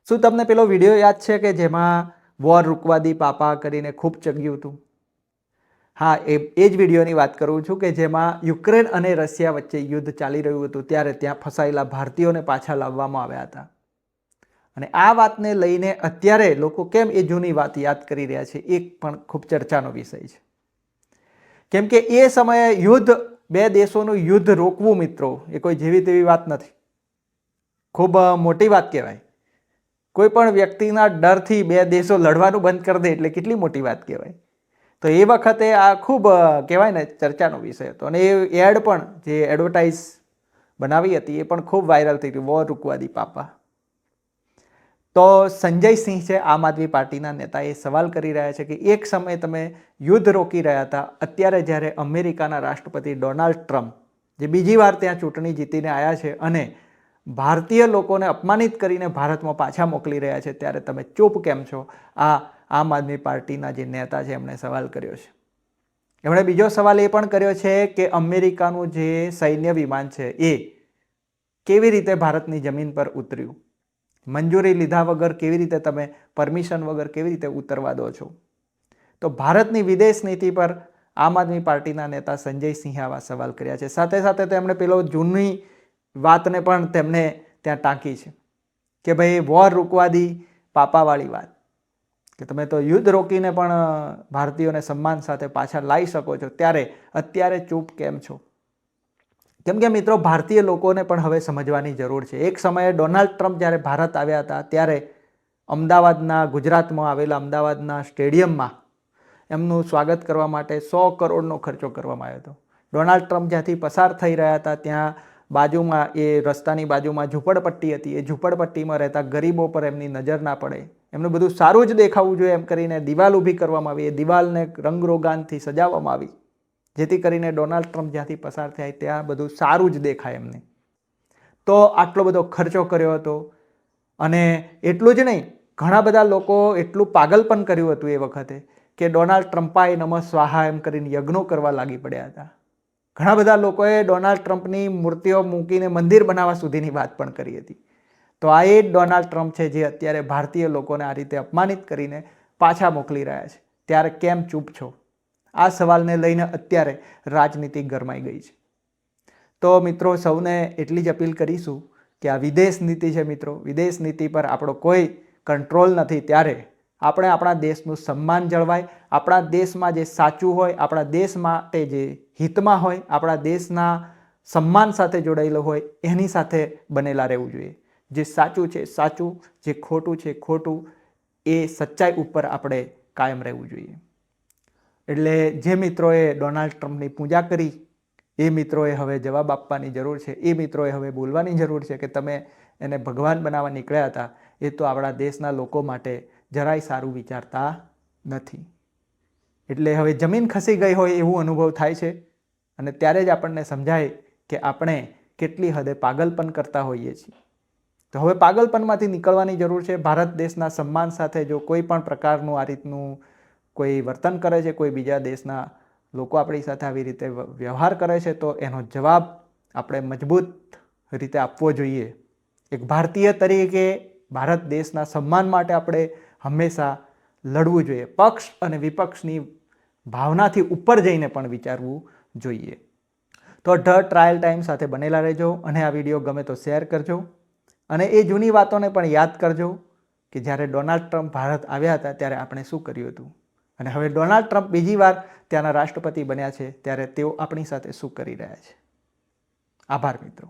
શું તમને પેલો વિડીયો યાદ છે કે જેમાં વોર રૂકવા દી પાપા કરીને ખૂબ ચગ્યું હતું? હા, એ જ વિડીયોની વાત કરું છું કે જેમાં યુક્રેન અને રશિયા વચ્ચે યુદ્ધ ચાલી રહ્યું હતું ત્યારે ત્યાં ફસાયેલા ભારતીયોને પાછા લાવવામાં આવ્યા હતા. અને આ વાતને લઈને અત્યારે લોકો કેમ એ જૂની વાત યાદ કરી રહ્યા છે એ પણ ખૂબ ચર્ચાનો વિષય છે. કેમ કે એ સમયે બે દેશોનું યુદ્ધ રોકવું મિત્રો એ કોઈ જેવી તેવી વાત નથી. ખૂબ મોટી વાત કહેવાય. કોઈ પણ વ્યક્તિના ડરથી બે દેશો લડવાનું બંધ કરી દે એટલે કેટલી મોટી વાત કહેવાય. તો એ વખતે આ ખૂબ કહેવાય ને ચર્ચાનો વિષય હતો. અને એ એડ પણ જે એડવર્ટાઇઝ બનાવી હતી એ પણ ખૂબ વાયરલ થઈ હતી, વોર રૂકવા દી પાપા. તો સંજય સિંહ છે આમ આદમી પાર્ટીના નેતા, એ સવાલ કરી રહ્યા છે કે એક સમયે તમે યુદ્ધ રોકી રહ્યા હતા, અત્યારે જ્યારે અમેરિકાના રાષ્ટ્રપતિ ડોનાલ્ડ ટ્રમ્પ જે બીજી વાર ત્યાં ચૂંટણી જીતીને આવ્યા છે અને ભારતીય લોકોને અપમાનિત કરીને ભારતમાં પાછા મોકલી રહ્યા છે ત્યારે તમે ચૂપ કેમ છો? આ આમ આદમી પાર્ટીના જે નેતા છે એમણે સવાલ કર્યો છે. એમણે બીજો સવાલ એ પણ કર્યો છે કે અમેરિકાનું જે સૈન્ય વિમાન છે એ કેવી રીતે ભારતની જમીન પર ઉતર્યું? મંજૂરી લીધા વગર કેવી રીતે તમે, પરમિશન વગર કેવી રીતે ઉતરવા દો છો? તો ભારતની વિદેશ નીતિ પર આમ આદમી પાર્ટીના નેતા સંજય સિંહે આવા સવાલ કર્યા છે. સાથે સાથે તેમણે પેલો જૂની વાતને પણ તેમને ત્યાં ટાંકી છે કે ભાઈ વોર રૂકવા દી પાપાવાળી વાત, કે તમે તો યુદ્ધ રોકીને પણ ભારતીયોને સન્માન સાથે પાછા લાવી શકો છો, ત્યારે અત્યારે ચૂપ કેમ છો? કેમ કે મિત્રો ભારતીય લોકોને પણ હવે સમજવાની જરૂર છે. એક સમયે ડોનાલ્ડ ટ્રમ્પ જ્યારે ભારત આવ્યા હતા ત્યારે અમદાવાદના, ગુજરાતમાં આવેલા અમદાવાદના સ્ટેડિયમમાં એમનું સ્વાગત કરવા માટે 100 કરોડનો ખર્ચો કરવામાં આવ્યો હતો. ડોનાલ્ડ ટ્રમ્પ જ્યાંથી પસાર થઈ રહ્યા હતા ત્યાં બાજુમાં, એ રસ્તાની બાજુમાં ઝૂંપડપટ્ટી હતી, એ ઝૂંપડપટ્ટીમાં રહેતા ગરીબો પર એમની નજર ના પડે, એમનું બધું સારું જ દેખાવું જોઈએ એમ કરીને દિવાલ ઊભી કરવામાં આવી. એ દિવાલને રંગરોગાનથી સજાવવામાં આવી જેથી કરીને ડોનાલ્ડ ટ્રમ્પ જ્યાંથી પસાર થાય ત્યાં બધું સારું જ દેખાય એમને. તો આટલો બધો ખર્ચો કર્યો હતો. અને એટલું જ નહીં, ઘણા બધા લોકો એટલું પાગલપન કર્યું હતું એ વખતે કે ડોનાલ્ડ ટ્રમ્પાએ નમઃ સ્વાહા એમ કરીને યજ્ઞો કરવા લાગી પડ્યા હતા. ઘણા બધા લોકોએ ડોનાલ્ડ ટ્રમ્પની મૂર્તિઓ મૂકીને મંદિર બનાવવા સુધીની વાત પણ કરી હતી. તો આ એ જ ડોનાલ્ડ ટ્રમ્પ છે જે અત્યારે ભારતીય લોકોને આ રીતે અપમાનિત કરીને પાછા મોકલી રહ્યા છે. ત્યારે કેમ ચૂપ છો? આ સવાલને લઈને અત્યારે રાજનીતિ ગરમાઈ ગઈ છે. તો મિત્રો સૌને એટલી જ અપીલ કરીશું કે આ વિદેશ નીતિ છે મિત્રો, વિદેશ નીતિ પર આપણો કોઈ કંટ્રોલ નથી. ત્યારે આપણે આપણા દેશનું સન્માન જળવાય, આપણા દેશમાં જે સાચું હોય, આપણા દેશ માટે જે હિતમાં હોય, આપણા દેશના સન્માન સાથે જોડાયેલો હોય એની સાથે બનેલા રહેવું જોઈએ. જે સાચું છે સાચું, જે ખોટું છે ખોટું, એ સચ્ચાઈ ઉપર આપણે કાયમ રહેવું જોઈએ. એટલે જે મિત્રોએ ડોનાલ્ડ ટ્રમ્પની પૂજા કરી એ મિત્રોએ હવે જવાબ આપવાની જરૂર છે. એ મિત્રોએ હવે બોલવાની જરૂર છે કે તમે એને ભગવાન બનાવવા નીકળ્યા હતા, એ તો આપણા દેશના લોકો માટે જરાય સારું વિચારતા નથી. એટલે હવે જમીન ખસી ગઈ હોય એવું અનુભવ થાય છે. અને ત્યારે જ આપણને સમજાય કે આપણે કેટલી હદે પાગલપન કરતા હોઈએ છીએ. તો હવે પાગલપનમાંથી નીકળવાની જરૂર છે. ભારત દેશના સન્માન સાથે જો કોઈ પણ પ્રકારનું આ રીતનું કોઈ વર્તન કરે છે, કોઈ બીજા દેશના લોકો આપણી સાથે આવી રીતે વ્યવહાર કરે છે, તો એનો જવાબ આપણે મજબૂત રીતે આપવો જોઈએ. એક ભારતીય તરીકે ભારત દેશના સન્માન માટે આપણે હંમેશા લડવું જોઈએ. પક્ષ અને વિપક્ષની ભાવનાથી ઉપર જઈને પણ વિચારવું જોઈએ. તો ધ ટ્રાયલ ટાઈમ સાથે બનેલા રહેજો અને આ વિડીયો ગમે તો શેર કરજો. અને એ જૂની વાતોને પણ યાદ કરજો કે જ્યારે ડોનાલ્ડ ટ્રમ્પ ભારત આવ્યા હતા ત્યારે આપણે શું કર્યું હતું. અને હવે ડોનાલ્ડ ટ્રમ્પ બીજી વાર ત્યાંના રાષ્ટ્રપતિ બન્યા છે ત્યારે તેઓ આપણી સાથે શું કરી રહ્યા છે. આભાર મિત્રો.